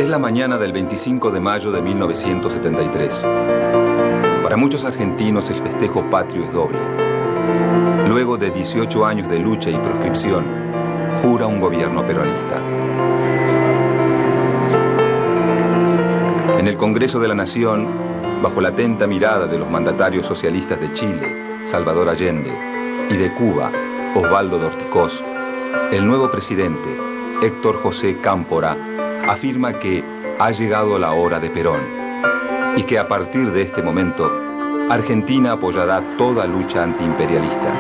Es la mañana del 25 de mayo de 1973. Para muchos argentinos el festejo patrio es doble. Luego de 18 años de lucha y proscripción, jura un gobierno peronista. En el Congreso de la Nación, bajo la atenta mirada de los mandatarios socialistas de Chile, Salvador Allende, y de Cuba, Osvaldo Dorticós, el nuevo presidente, Héctor José Cámpora, afirma que ha llegado la hora de Perón y que a partir de este momento, Argentina apoyará toda lucha antiimperialista.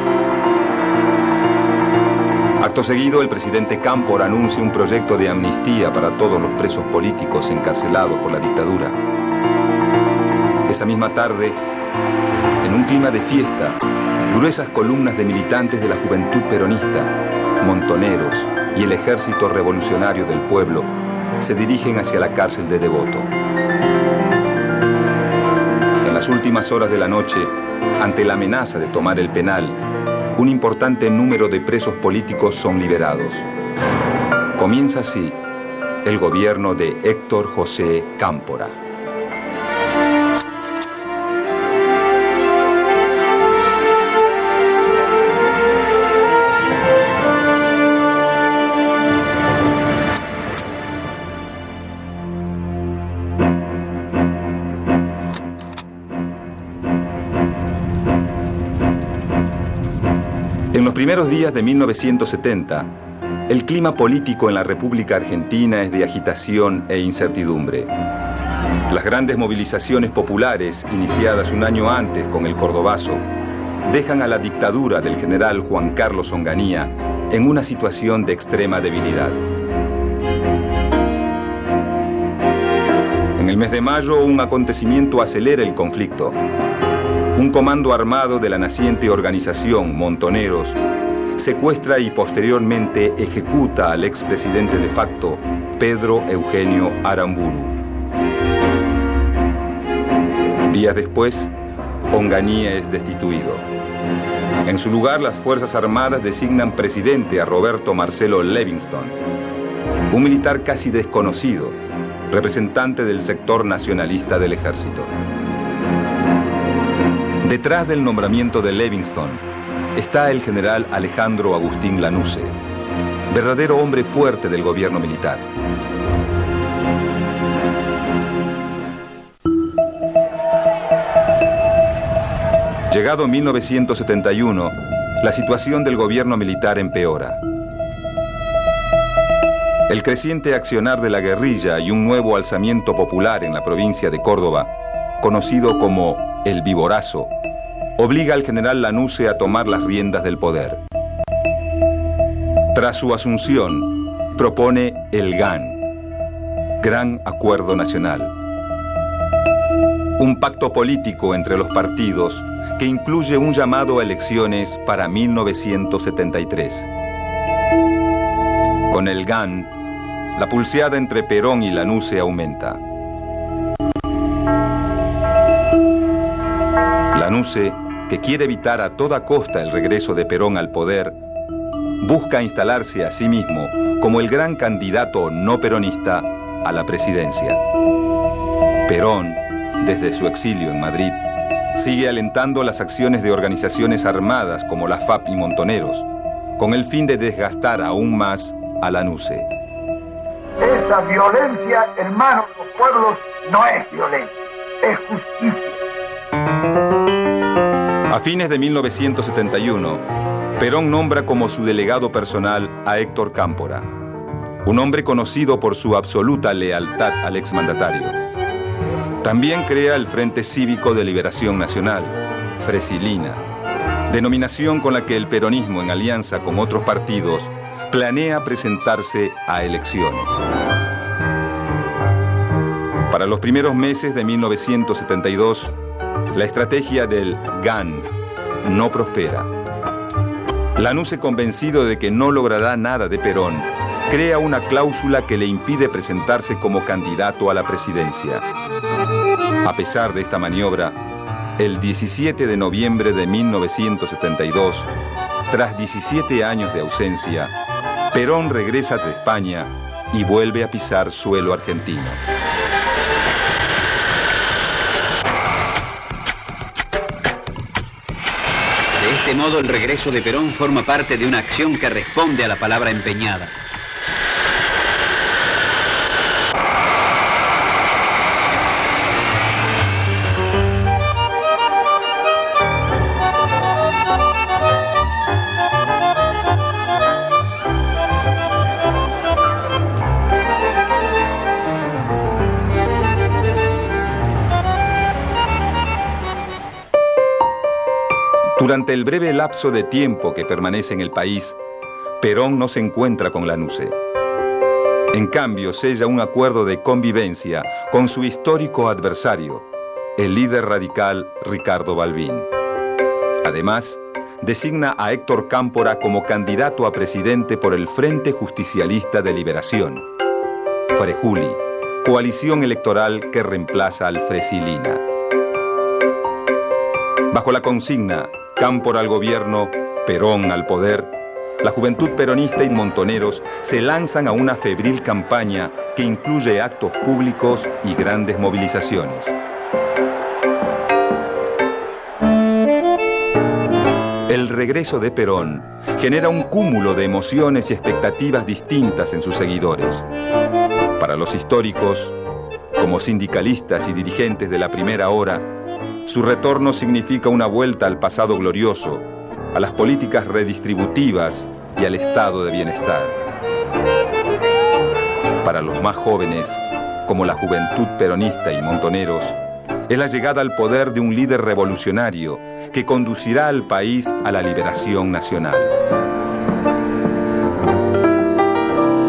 Acto seguido, el presidente Cámpora anuncia un proyecto de amnistía para todos los presos políticos encarcelados por la dictadura. Esa misma tarde, en un clima de fiesta, gruesas columnas de militantes de la juventud peronista, montoneros y el Ejército Revolucionario del Pueblo se dirigen hacia la cárcel de Devoto. En las últimas horas de la noche, ante la amenaza de tomar el penal, un importante número de presos políticos son liberados. Comienza así el gobierno de Héctor José Cámpora. En los primeros días de 1970, el clima político en la República Argentina es de agitación e incertidumbre. Las grandes movilizaciones populares, iniciadas un año antes con el Cordobazo, dejan a la dictadura del general Juan Carlos Onganía en una situación de extrema debilidad. En el mes de mayo, un acontecimiento acelera el conflicto. Un comando armado de la naciente organización Montoneros secuestra y posteriormente ejecuta al expresidente de facto Pedro Eugenio Aramburu. Días después, Onganía es destituido. En su lugar, las Fuerzas Armadas designan presidente a Roberto Marcelo Levingston, un militar casi desconocido, representante del sector nacionalista del ejército. Detrás del nombramiento de Levingston está el general Alejandro Agustín Lanusse, verdadero hombre fuerte del gobierno militar. Llegado 1971, la situación del gobierno militar empeora. El creciente accionar de la guerrilla y un nuevo alzamiento popular en la provincia de Córdoba, conocido como el Viborazo, obliga al general Lanusse a tomar las riendas del poder. Tras su asunción, propone el GAN, Gran Acuerdo Nacional, un pacto político entre los partidos que incluye un llamado a elecciones para 1973. Con el GAN, la pulseada entre Perón y Lanusse aumenta. Lanusse, que quiere evitar a toda costa el regreso de Perón al poder, busca instalarse a sí mismo como el gran candidato no peronista a la presidencia. Perón, desde su exilio en Madrid, sigue alentando las acciones de organizaciones armadas como la FAP y Montoneros, con el fin de desgastar aún más a Lanusse. Esa violencia, hermanos de los pueblos, no es violencia, es justicia. A fines de 1971, Perón nombra como su delegado personal a Héctor Cámpora, un hombre conocido por su absoluta lealtad al exmandatario. También crea el Frente Cívico de Liberación Nacional, Fresilina, denominación con la que el peronismo, en alianza con otros partidos, planea presentarse a elecciones. Para los primeros meses de 1972, la estrategia del GAN no prospera. Lanusse, convencido de que no logrará nada de Perón, crea una cláusula que le impide presentarse como candidato a la presidencia. A pesar de esta maniobra, el 17 de noviembre de 1972, tras 17 años de ausencia, Perón regresa de España y vuelve a pisar suelo argentino. De este modo, el regreso de Perón forma parte de una acción que responde a la palabra empeñada. Durante el breve lapso de tiempo que permanece en el país, Perón no se encuentra con Lanusse. En cambio, sella un acuerdo de convivencia con su histórico adversario, el líder radical Ricardo Balbín. Además, designa a Héctor Cámpora como candidato a presidente por el Frente Justicialista de Liberación, Frejuli, coalición electoral que reemplaza al Fresilina. Bajo la consigna Cámpora al gobierno, Perón al poder, la juventud peronista y montoneros se lanzan a una febril campaña que incluye actos públicos y grandes movilizaciones. El regreso de Perón genera un cúmulo de emociones y expectativas distintas en sus seguidores. Para los históricos, como sindicalistas y dirigentes de la primera hora, su retorno significa una vuelta al pasado glorioso, a las políticas redistributivas y al estado de bienestar. Para los más jóvenes, como la juventud peronista y montoneros, es la llegada al poder de un líder revolucionario que conducirá al país a la liberación nacional.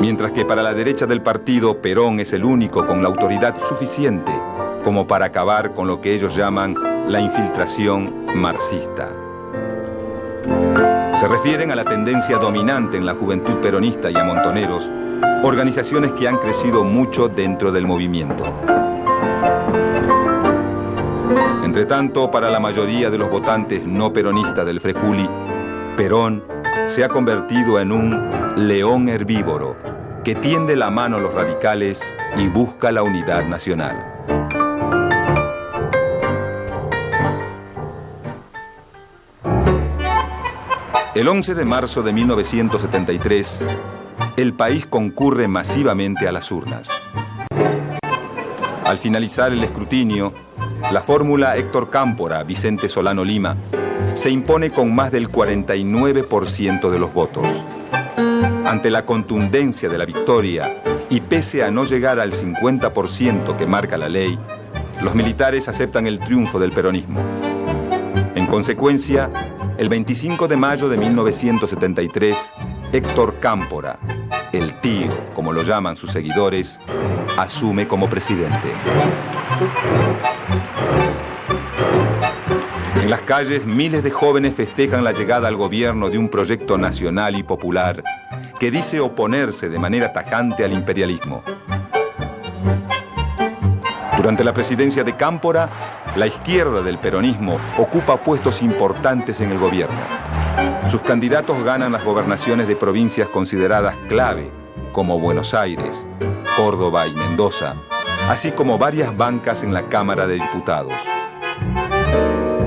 Mientras que para la derecha del partido, Perón es el único con la autoridad suficiente como para acabar con lo que ellos llaman la infiltración marxista. Se refieren a la tendencia dominante en la juventud peronista y a montoneros, organizaciones que han crecido mucho dentro del movimiento. Entretanto, para la mayoría de los votantes no peronistas del Frejuli, Perón se ha convertido en un león herbívoro que tiende la mano a los radicales y busca la unidad nacional. El 11 de marzo de 1973, el país concurre masivamente a las urnas. Al finalizar el escrutinio, la fórmula Héctor Cámpora, Vicente Solano Lima, se impone con más del 49% de los votos. Ante la contundencia de la victoria y pese a no llegar al 50% que marca la ley, los militares aceptan el triunfo del peronismo. En consecuencia, el 25 de mayo de 1973, Héctor Cámpora, el tío, como lo llaman sus seguidores, asume como presidente. En las calles, miles de jóvenes festejan la llegada al gobierno de un proyecto nacional y popular que dice oponerse de manera tajante al imperialismo. Durante la presidencia de Cámpora, la izquierda del peronismo ocupa puestos importantes en el gobierno. Sus candidatos ganan las gobernaciones de provincias consideradas clave, como Buenos Aires, Córdoba y Mendoza, así como varias bancas en la Cámara de Diputados.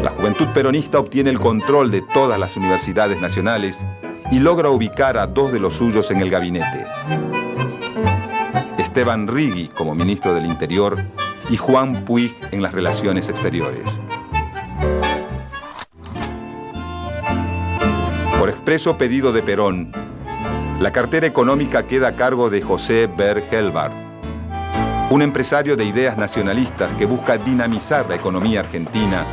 La juventud peronista obtiene el control de todas las universidades nacionales y logra ubicar a dos de los suyos en el gabinete. Esteban Rigui como ministro del Interior y Juan Puig en las Relaciones Exteriores. Por expreso pedido de Perón, la cartera económica queda a cargo de José Berg Helbart, un empresario de ideas nacionalistas que busca dinamizar la economía argentina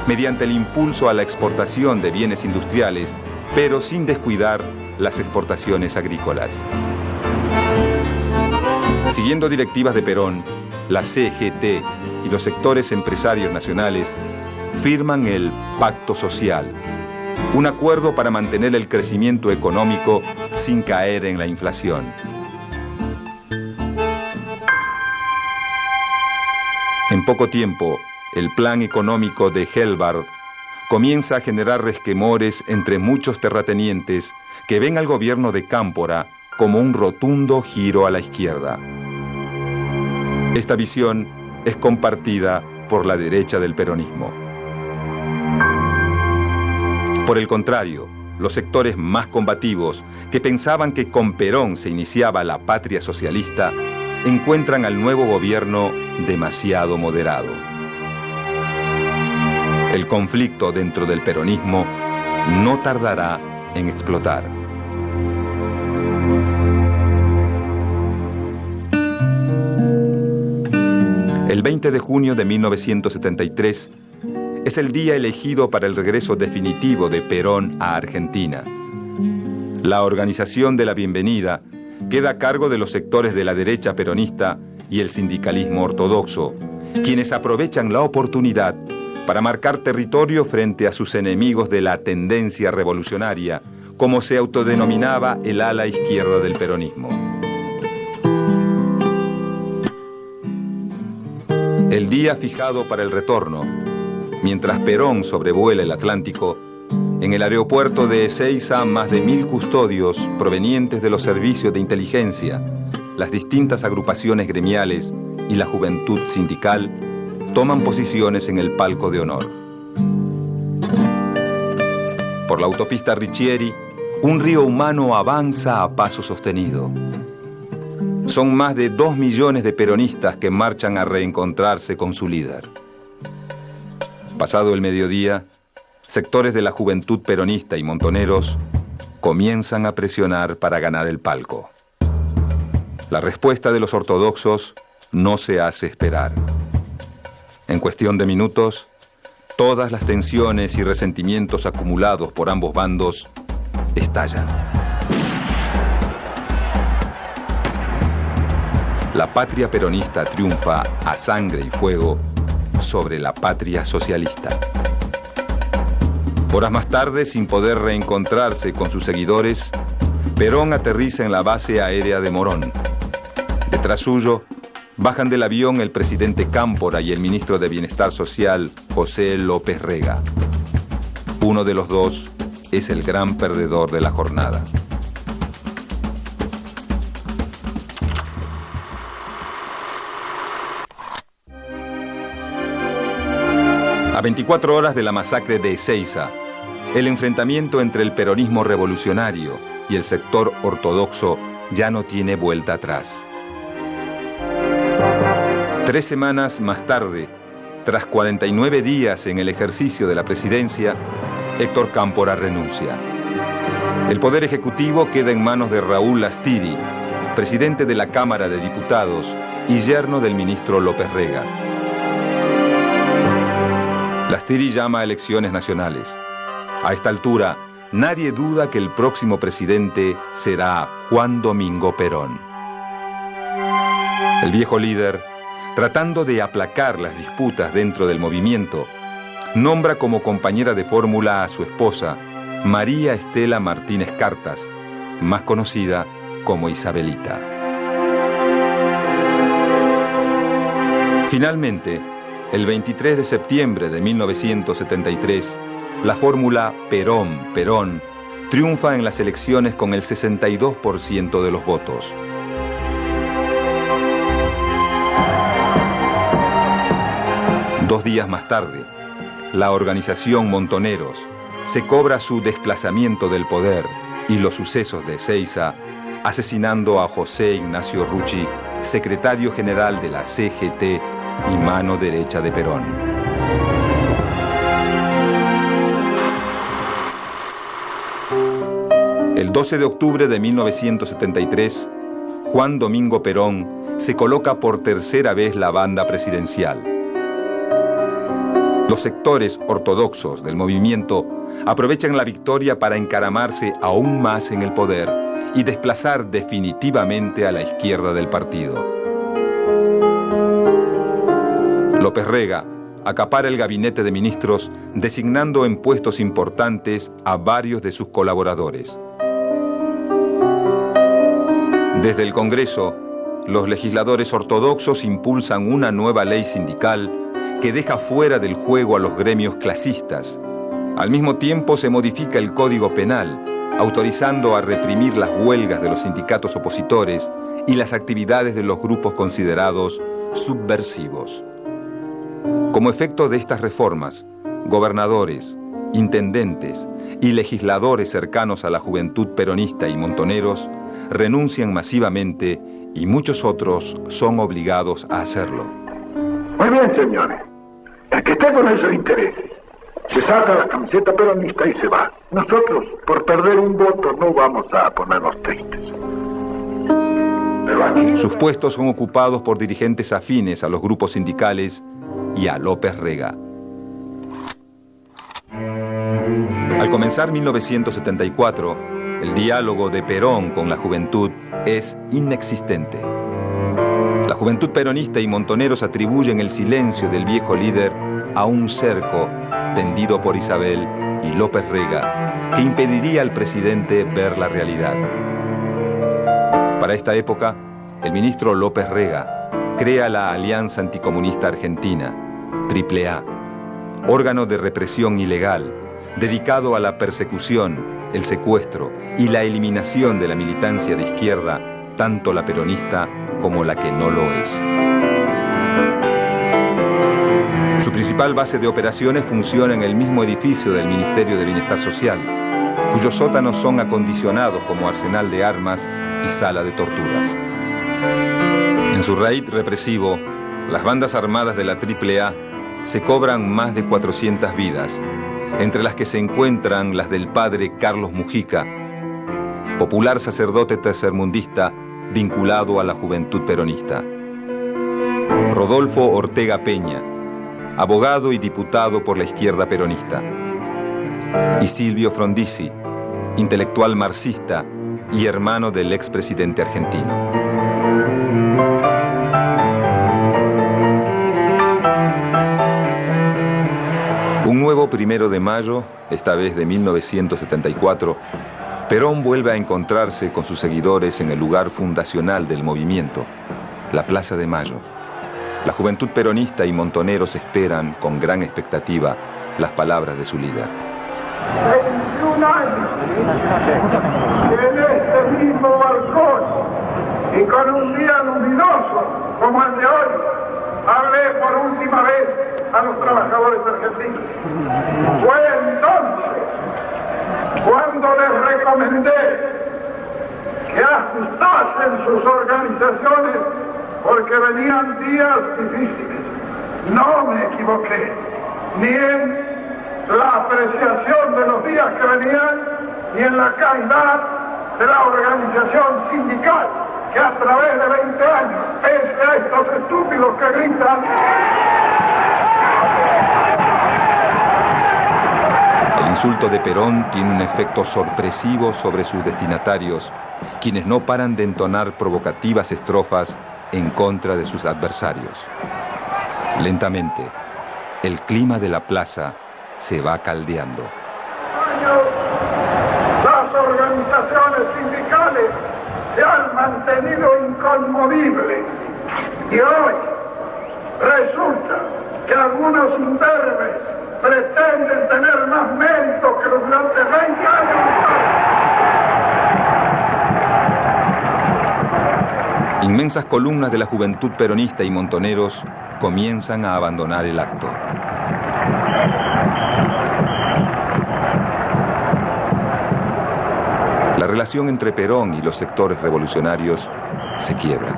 mediante el impulso a la exportación de bienes industriales, pero sin descuidar las exportaciones agrícolas. Siguiendo directivas de Perón, la CGT y los sectores empresarios nacionales firman el Pacto Social, un acuerdo para mantener el crecimiento económico sin caer en la inflación. En poco tiempo, el plan económico de Helbart comienza a generar resquemores entre muchos terratenientes que ven al gobierno de Cámpora como un rotundo giro a la izquierda. Esta visión es compartida por la derecha del peronismo. Por el contrario, los sectores más combativos, que pensaban que con Perón se iniciaba la patria socialista, encuentran al nuevo gobierno demasiado moderado. El conflicto dentro del peronismo no tardará en explotar. El 20 de junio de 1973 es el día elegido para el regreso definitivo de Perón a Argentina. La organización de la bienvenida queda a cargo de los sectores de la derecha peronista y el sindicalismo ortodoxo, quienes aprovechan la oportunidad para marcar territorio frente a sus enemigos de la tendencia revolucionaria, como se autodenominaba el ala izquierda del peronismo. El día fijado para el retorno, mientras Perón sobrevuela el Atlántico, en el aeropuerto de Ezeiza más de 1000 custodios provenientes de los servicios de inteligencia, las distintas agrupaciones gremiales y la juventud sindical toman posiciones en el palco de honor. Por la autopista Riccieri, un río humano avanza a paso sostenido. Son más de 2 millones de peronistas que marchan a reencontrarse con su líder. Pasado el mediodía, sectores de la juventud peronista y montoneros comienzan a presionar para ganar el palco. La respuesta de los ortodoxos no se hace esperar. En cuestión de minutos, todas las tensiones y resentimientos acumulados por ambos bandos estallan. La patria peronista triunfa a sangre y fuego sobre la patria socialista. Horas más tarde, sin poder reencontrarse con sus seguidores, Perón aterriza en la base aérea de Morón. Detrás suyo, bajan del avión el presidente Cámpora y el ministro de Bienestar Social, José López Rega. Uno de los dos es el gran perdedor de la jornada. A 24 horas de la masacre de Ezeiza, el enfrentamiento entre el peronismo revolucionario y el sector ortodoxo ya no tiene vuelta atrás. 3 semanas más tarde, tras 49 días en el ejercicio de la presidencia, Héctor Cámpora renuncia. El poder ejecutivo queda en manos de Raúl Lastiri, presidente de la Cámara de Diputados y yerno del ministro López Rega. Lastiri llama a elecciones nacionales. A esta altura, nadie duda que el próximo presidente será Juan Domingo Perón. El viejo líder, tratando de aplacar las disputas dentro del movimiento, nombra como compañera de fórmula a su esposa, María Estela Martínez Cartas, más conocida como Isabelita. Finalmente, el 23 de septiembre de 1973, la fórmula Perón-Perón triunfa en las elecciones con el 62% de los votos. Dos días más tarde, la organización Montoneros se cobra su desplazamiento del poder y los sucesos de Ezeiza, asesinando a José Ignacio Rucci, secretario general de la CGT y mano derecha de Perón. El 12 de octubre de 1973, Juan Domingo Perón se coloca por tercera vez la banda presidencial. Los sectores ortodoxos del movimiento aprovechan la victoria para encaramarse aún más en el poder y desplazar definitivamente a la izquierda del partido. López Rega acapara el gabinete de ministros, designando en puestos importantes a varios de sus colaboradores. Desde el Congreso, los legisladores ortodoxos impulsan una nueva ley sindical que deja fuera del juego a los gremios clasistas. Al mismo tiempo se modifica el Código Penal, autorizando a reprimir las huelgas de los sindicatos opositores y las actividades de los grupos considerados subversivos. Como efecto de estas reformas, gobernadores, intendentes y legisladores cercanos a la juventud peronista y montoneros renuncian masivamente y muchos otros son obligados a hacerlo. Muy bien, señores. El que esté con esos intereses se saca la camiseta peronista y se va. Nosotros, por perder un voto, no vamos a ponernos tristes. Pero aquí... Sus puestos son ocupados por dirigentes afines a los grupos sindicales y a López Rega. Al comenzar 1974, el diálogo de Perón con la juventud es inexistente. La juventud peronista y montoneros atribuyen el silencio del viejo líder a un cerco tendido por Isabel y López Rega que impediría al presidente ver la realidad. Para esta época, el ministro López Rega crea la Alianza Anticomunista Argentina, AAA, órgano de represión ilegal dedicado a la persecución, el secuestro y la eliminación de la militancia de izquierda, tanto la peronista como la que no lo es. Su principal base de operaciones funciona en el mismo edificio del Ministerio de Bienestar Social, cuyos sótanos son acondicionados como arsenal de armas y sala de torturas. En su raid represivo, las bandas armadas de la AAA se cobran más de 400 vidas, entre las que se encuentran las del padre Carlos Mujica, popular sacerdote tercermundista vinculado a la juventud peronista. Rodolfo Ortega Peña, abogado y diputado por la izquierda peronista. Y Silvio Frondizi, intelectual marxista y hermano del expresidente argentino. Un nuevo 1 de mayo, esta vez de 1974, Perón vuelve a encontrarse con sus seguidores en el lugar fundacional del movimiento, la Plaza de Mayo. La juventud peronista y montoneros esperan con gran expectativa las palabras de su líder. 21 años en este mismo balcón y con un día luminoso como el de hoy, hablé por última vez a los trabajadores argentinos. Fue entonces cuando les recomendé que ajustasen sus organizaciones porque venían días difíciles. No me equivoqué, ni en la apreciación de los días que venían, ni en la calidad de la organización sindical, que a través de 20 años, pese a estos estúpidos que gritan... El insulto de Perón tiene un efecto sorpresivo sobre sus destinatarios, quienes no paran de entonar provocativas estrofas en contra de sus adversarios. Lentamente, el clima de la plaza se va caldeando. Las organizaciones sindicales se han mantenido inconmovibles y hoy resulta que algunos imberbes pretenden tener más mérito que durante 20 años. Inmensas columnas de la juventud peronista y montoneros comienzan a abandonar el acto. La relación entre Perón y los sectores revolucionarios se quiebra.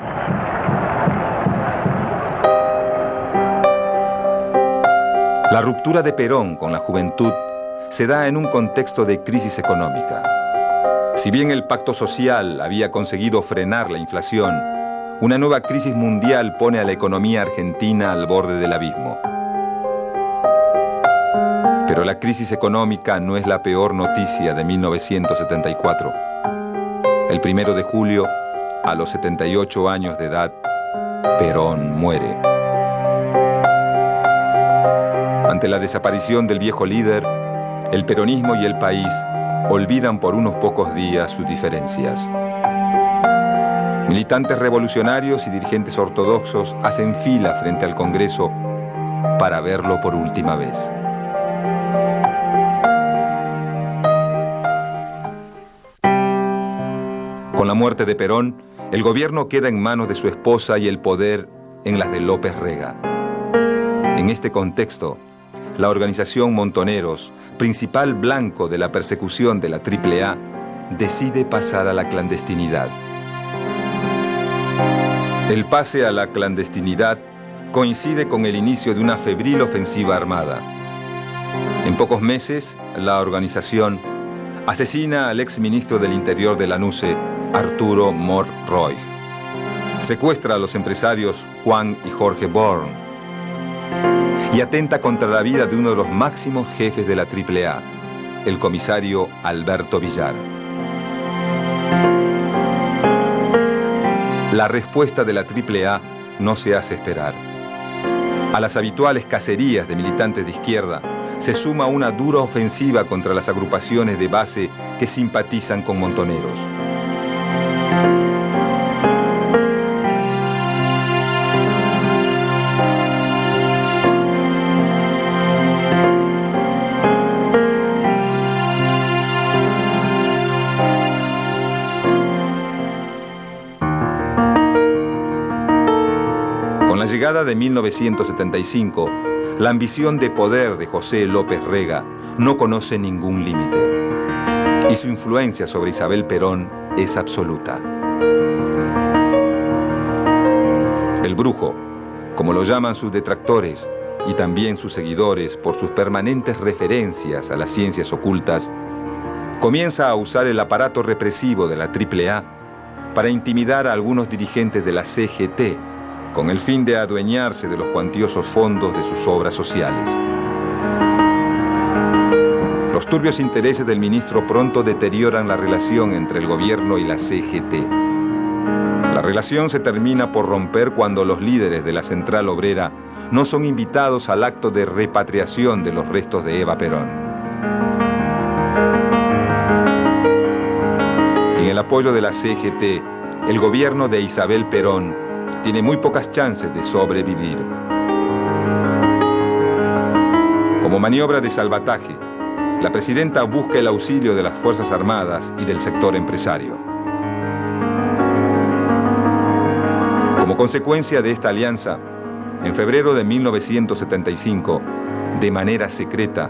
La ruptura de Perón con la juventud se da en un contexto de crisis económica. Si bien el pacto social había conseguido frenar la inflación, una nueva crisis mundial pone a la economía argentina al borde del abismo. Pero la crisis económica no es la peor noticia de 1974. El 1 de julio, a los 78 años de edad, Perón muere. Ante la desaparición del viejo líder, el peronismo y el país olvidan por unos pocos días sus diferencias. Militantes revolucionarios y dirigentes ortodoxos hacen fila frente al Congreso para verlo por última vez. la muerte de Perón, el gobierno queda en manos de su esposa y el poder en las de López Rega. En este contexto, la organización Montoneros, principal blanco de la persecución de la AAA, decide pasar a la clandestinidad. El pase a la clandestinidad coincide con el inicio de una febril ofensiva armada. En pocos meses, la organización asesina al exministro del Interior de la NUCE, Arturo Mor Roig. Secuestra a los empresarios Juan y Jorge Born y atenta contra la vida de uno de los máximos jefes de la AAA, el comisario Alberto Villar. La respuesta de la AAA no se hace esperar. A las habituales cacerías de militantes de izquierda se suma una dura ofensiva contra las agrupaciones de base que simpatizan con Montoneros. Con la llegada de 1975, la ambición de poder de José López Rega no conoce ningún límite y su influencia sobre Isabel Perón es absoluta. El brujo, como lo llaman sus detractores y también sus seguidores por sus permanentes referencias a las ciencias ocultas, comienza a usar el aparato represivo de la AAA para intimidar a algunos dirigentes de la CGT con el fin de adueñarse de los cuantiosos fondos de sus obras sociales. Los turbios intereses del ministro pronto deterioran la relación entre el gobierno y la CGT. La relación se termina por romper cuando los líderes de la Central Obrera no son invitados al acto de repatriación de los restos de Eva Perón. Sin el apoyo de la CGT, el gobierno de Isabel Perón tiene muy pocas chances de sobrevivir. Como maniobra de salvataje, la presidenta busca el auxilio de las Fuerzas Armadas y del sector empresario. Como consecuencia de esta alianza, en febrero de 1975, de manera secreta,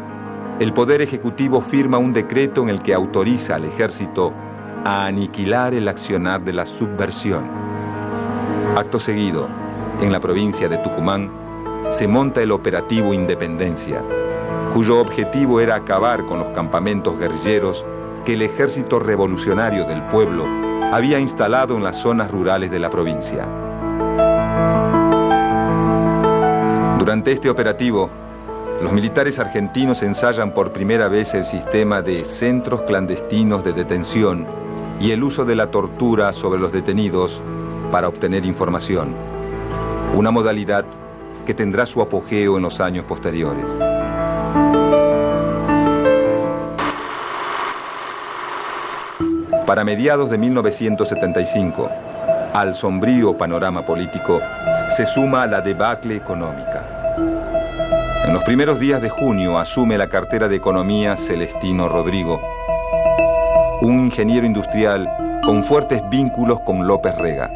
el Poder Ejecutivo firma un decreto en el que autoriza al Ejército a aniquilar el accionar de la subversión. Acto seguido, en la provincia de Tucumán, se monta el operativo Independencia, cuyo objetivo era acabar con los campamentos guerrilleros que el Ejército Revolucionario del Pueblo había instalado en las zonas rurales de la provincia. Durante este operativo, los militares argentinos ensayan por primera vez el sistema de centros clandestinos de detención y el uso de la tortura sobre los detenidos para obtener información, una modalidad que tendrá su apogeo en los años posteriores. Para mediados de 1975, al sombrío panorama político se suma la debacle económica. En los primeros días de junio asume la cartera de Economía Celestino Rodrigo, un ingeniero industrial con fuertes vínculos con López Rega.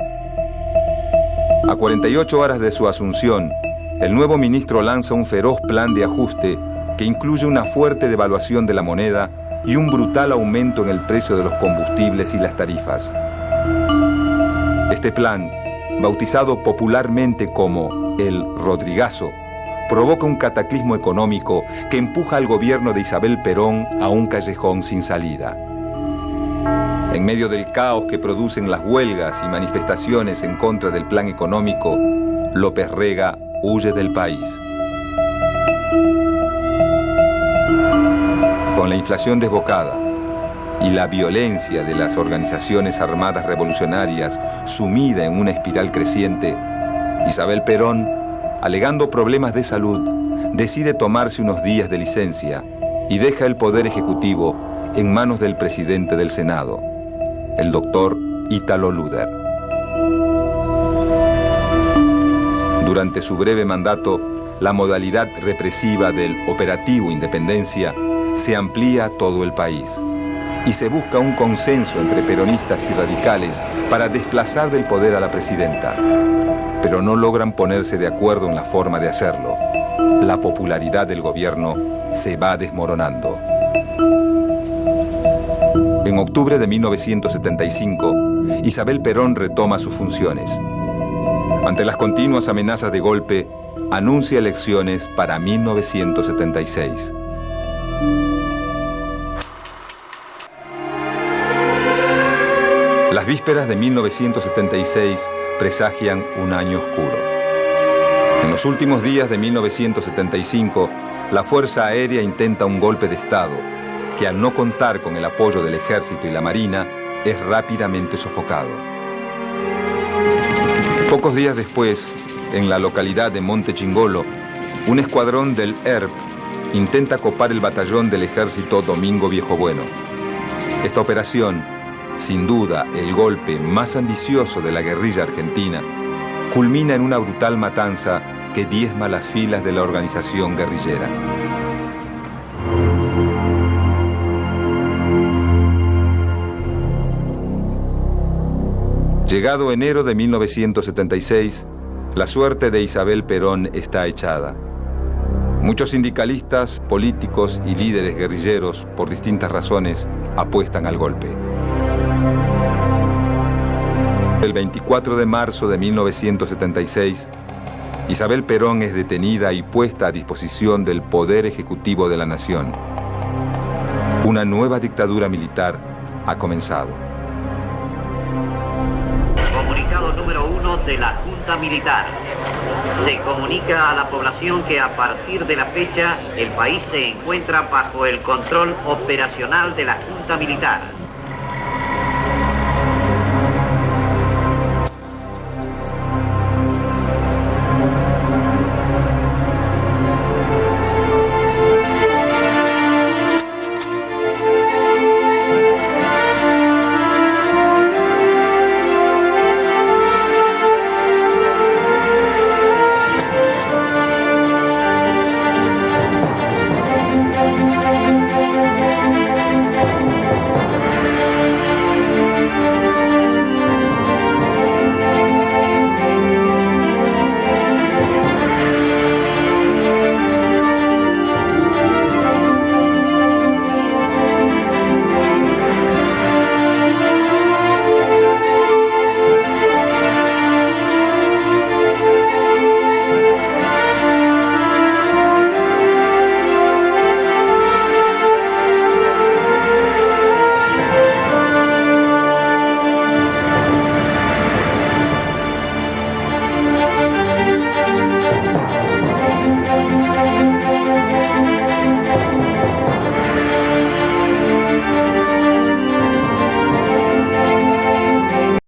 A 48 horas de su asunción, el nuevo ministro lanza un feroz plan de ajuste que incluye una fuerte devaluación de la moneda y un brutal aumento en el precio de los combustibles y las tarifas. Este plan, bautizado popularmente como el Rodrigazo, provoca un cataclismo económico que empuja al gobierno de Isabel Perón a un callejón sin salida. En medio del caos que producen las huelgas y manifestaciones en contra del plan económico, López Rega huye del país. Con la inflación desbocada y la violencia de las organizaciones armadas revolucionarias sumida en una espiral creciente, Isabel Perón, alegando problemas de salud, decide tomarse unos días de licencia y deja el Poder Ejecutivo en manos del presidente del Senado, el doctor Ítalo Luder. Durante su breve mandato, la modalidad represiva del Operativo Independencia se amplía a todo el país. y se busca un consenso entre peronistas y radicales para desplazar del poder a la presidenta. Pero no logran ponerse de acuerdo en la forma de hacerlo. La popularidad del gobierno se va desmoronando. En octubre de 1975, Isabel Perón retoma sus funciones. Ante las continuas amenazas de golpe, anuncia elecciones para 1976. Las vísperas de 1976 presagian un año oscuro. En los últimos días de 1975, la Fuerza Aérea intenta un golpe de Estado, que al no contar con el apoyo del Ejército y la Marina, es rápidamente sofocado. Pocos días después, en la localidad de Monte Chingolo, un escuadrón del ERP intenta copar el batallón del Ejército Domingo Viejo Bueno. Esta operación, sin duda el golpe más ambicioso de la guerrilla argentina, culmina en una brutal matanza que diezma las filas de la organización guerrillera. Llegado enero de 1976, la suerte de Isabel Perón está echada. Muchos sindicalistas, políticos y líderes guerrilleros, por distintas razones, apuestan al golpe. El 24 de marzo de 1976, Isabel Perón es detenida y puesta a disposición del Poder Ejecutivo de la Nación. Una nueva dictadura militar ha comenzado. Comunicado número 1 de la Junta Militar. Se comunica a la población que a partir de la fecha el país se encuentra bajo el control operacional de la Junta Militar.